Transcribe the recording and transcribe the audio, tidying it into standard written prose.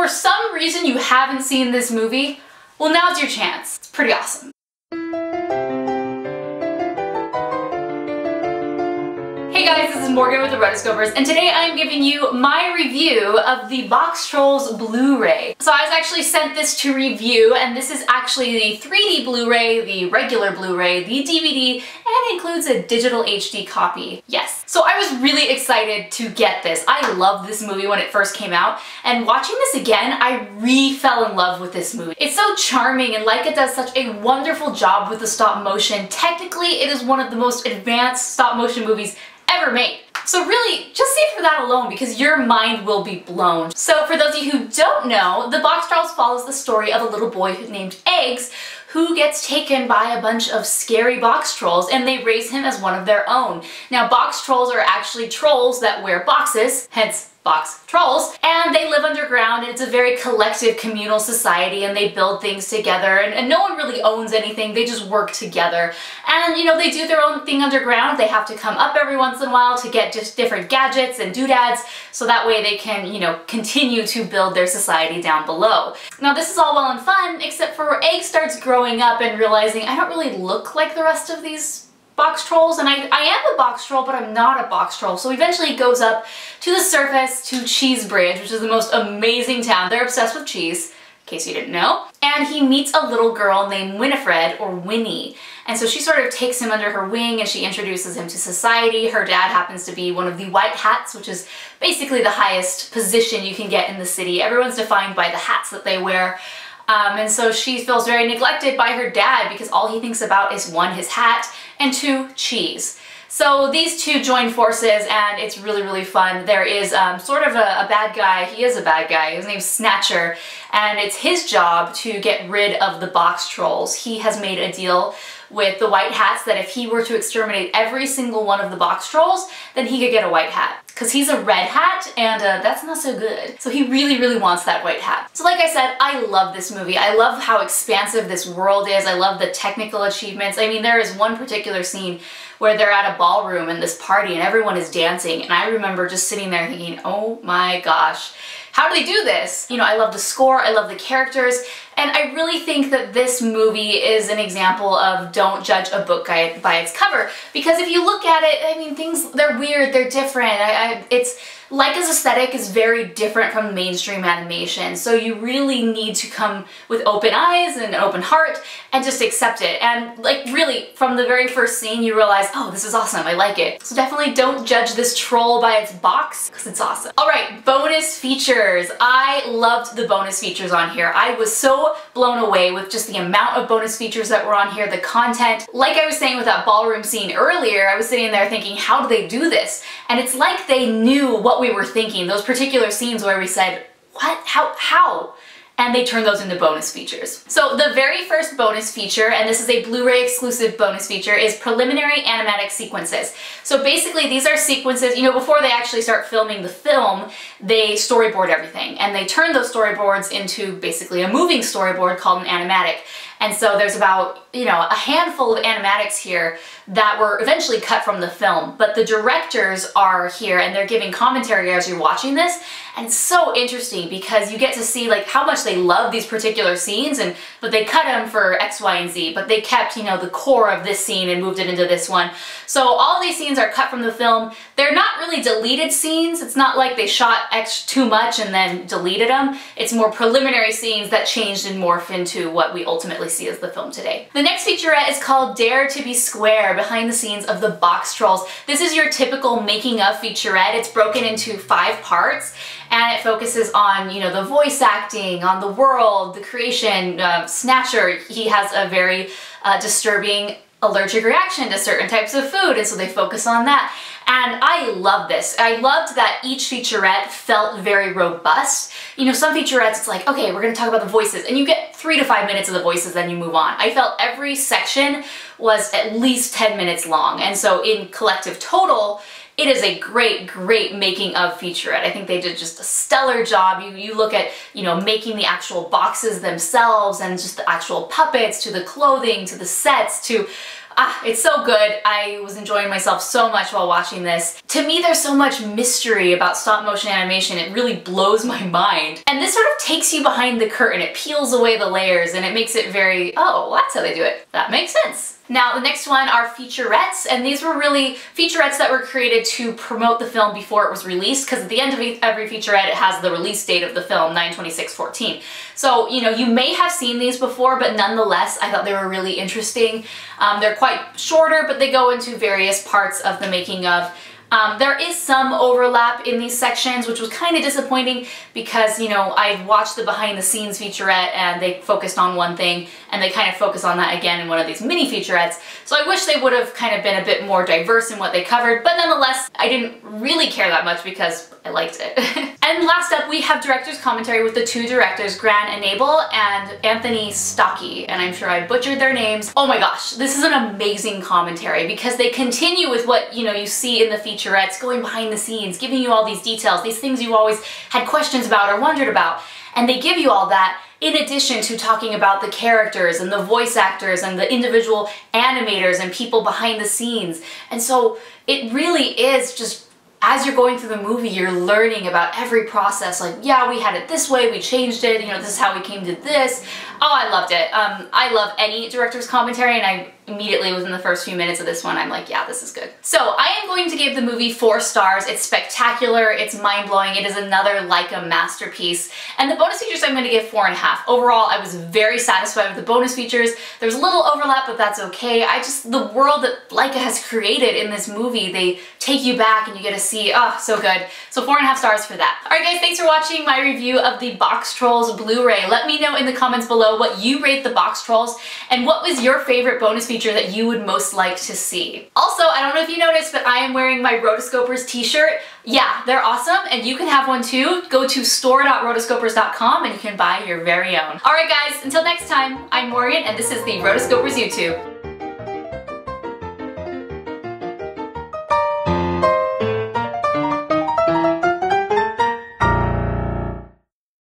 for some reason you haven't seen this movie, well, now's your chance. It's pretty awesome. Hey guys, this is Morgan with the Rotoscopers, and today I'm giving you my review of the Boxtrolls Blu-ray. So I was actually sent this to review, and this is actually the 3D Blu-ray, the regular Blu-ray, the DVD, and includes a digital HD copy. Yes. So I was really excited to get this. I loved this movie when it first came out, and watching this again, I fell in love with this movie. It's so charming, and Laika does such a wonderful job with the stop motion. Technically, it is one of the most advanced stop motion movies ever made. So really, just see it for that alone because your mind will be blown. So for those of you who don't know, the Boxtrolls follows the story of a little boy named Eggs who gets taken by a bunch of scary box trolls, and they raise him as one of their own. Now, box trolls are actually trolls that wear boxes, hence box trolls, and they live underground, and it's a very collective communal society, and they build things together, and no one really owns anything, they just work together. And you know, they do their own thing underground. They have to come up every once in a while to get just different gadgets and doodads, so that way they can, you know, continue to build their society down below. Now this is all well and fun, except for Egg starts growing up and realizing, I don't really look like the rest of these box trolls, and I am a box troll, but I'm not a box troll. So eventually he goes up to the surface to Cheesebridge, which is the most amazing town. They're obsessed with cheese, in case you didn't know. And he meets a little girl named Winifred, or Winnie. And so she sort of takes him under her wing and she introduces him to society. Her dad happens to be one of the White Hats, which is basically the highest position you can get in the city. Everyone's defined by the hats that they wear. And so she feels very neglected by her dad because all he thinks about is one, his hat, and two, cheese. So these two join forces and it's really, really fun. There is sort of a bad guy. He is a bad guy. His name's Snatcher, and it's his job to get rid of the box trolls. He has made a deal with the White Hats that if he were to exterminate every single one of the box trolls, then he could get a white hat. Because he's a red hat, and that's not so good. So he really, really wants that white hat. So like I said, I love this movie. I love how expansive this world is. I love the technical achievements. I mean, there is one particular scene where they're at a ballroom in this party and everyone is dancing, and I remember just sitting there thinking, oh my gosh, how do they do this? You know, I love the score, I love the characters, and I really think that this movie is an example of don't judge a book by its cover. Because if you look at it, I mean, things, they're weird, they're different. Laika's aesthetic is very different from mainstream animation, so you really need to come with open eyes and an open heart and just accept it. And like really, from the very first scene, you realize, oh, this is awesome, I like it. So definitely don't judge this troll by its box, because it's awesome. Alright, bonus features. I loved the bonus features on here. I was so blown away with just the amount of bonus features that were on here, the content. Like I was saying with that ballroom scene earlier, I was sitting there thinking, how do they do this? And it's like they knew what we were thinking. Those particular scenes where we said, what? How? And they turned those into bonus features. So the very first bonus feature, and this is a Blu-ray exclusive bonus feature, is preliminary animatic sequences. So basically these are sequences, you know, before they actually start filming the film, they storyboard everything, and they turn those storyboards into basically a moving storyboard called an animatic. And so there's about, you know, a handful of animatics here that were eventually cut from the film, but the directors are here and they're giving commentary as you're watching this, and it's so interesting because you get to see like how much they love these particular scenes, but they cut them for X, Y, and Z, but they kept, you know, the core of this scene and moved it into this one. So all these scenes are cut from the film. They're not really deleted scenes. It's not like they shot too much and then deleted them. It's more preliminary scenes that changed and morphed into what we ultimately see as the film today. The next featurette is called Dare to be Square, behind the scenes of the Boxtrolls. This is your typical making of featurette. It's broken into 5 parts, and it focuses on, you know, the voice acting, on the world, the creation. Snatcher, he has a very disturbing allergic reaction to certain types of food, and so they focus on that. And I love this. I loved that each featurette felt very robust. You know, some featurettes, it's like, okay, we're gonna talk about the voices, and you get 3 to 5 minutes of the voices, then you move on. I felt every section was at least 10 minutes long, and so in collective total, it is a great, great making of featurette. I think they did just a stellar job. You look at, you know, making the actual boxes themselves and just the actual puppets, to the clothing, to the sets, to It's so good. I was enjoying myself so much while watching this. To me, there's so much mystery about stop motion animation. It really blows my mind. And this sort of takes you behind the curtain. It peels away the layers and it makes it very, oh, that's how they do it. That makes sense. Now, the next one are featurettes, and these were really featurettes that were created to promote the film before it was released, because at the end of every featurette, it has the release date of the film, 9/26/14. So, you know, you may have seen these before, but nonetheless, I thought they were really interesting. They're quite shorter, but they go into various parts of the making of. There is some overlap in these sections, which was kind of disappointing because, you know, I watched the behind the scenes featurette and they focused on one thing and they kind of focus on that again in one of these mini featurettes. So I wish they would have kind of been a bit more diverse in what they covered, but nonetheless, I didn't really care that much because I liked it. And last up, we have director's commentary with the two directors, Gran Enable and Anthony Stocky, and I'm sure I butchered their names. Oh my gosh, this is an amazing commentary because they continue with what, you know, you see in the featurettes, going behind the scenes, giving you all these details, these things you always had questions about or wondered about, and they give you all that in addition to talking about the characters and the voice actors and the individual animators and people behind the scenes. And so it really is just, as you're going through the movie, you're learning about every process. Like, yeah, we had it this way, we changed it, you know, this is how we came to this. Oh, I loved it. I love any director's commentary, and I immediately within the first few minutes of this one, I'm like, yeah, this is good. So I am going to give the movie 4 stars. It's spectacular, it's mind-blowing, it is another Laika masterpiece. And the bonus features I'm going to give 4.5. Overall, I was very satisfied with the bonus features. There's a little overlap, but that's okay. The world that Laika has created in this movie, they take you back and you get to see, oh, so good. So 4.5 stars for that. Alright guys, thanks for watching my review of the Boxtrolls Blu-ray. Let me know in the comments below what you rate the Boxtrolls and what was your favorite bonus feature that you would most like to see. Also, I don't know if you noticed, but I am wearing my Rotoscopers t-shirt. Yeah, they're awesome, and you can have one too. Go to store.rotoscopers.com and you can buy your very own. Alright guys, until next time, I'm Morgan and this is the Rotoscopers YouTube.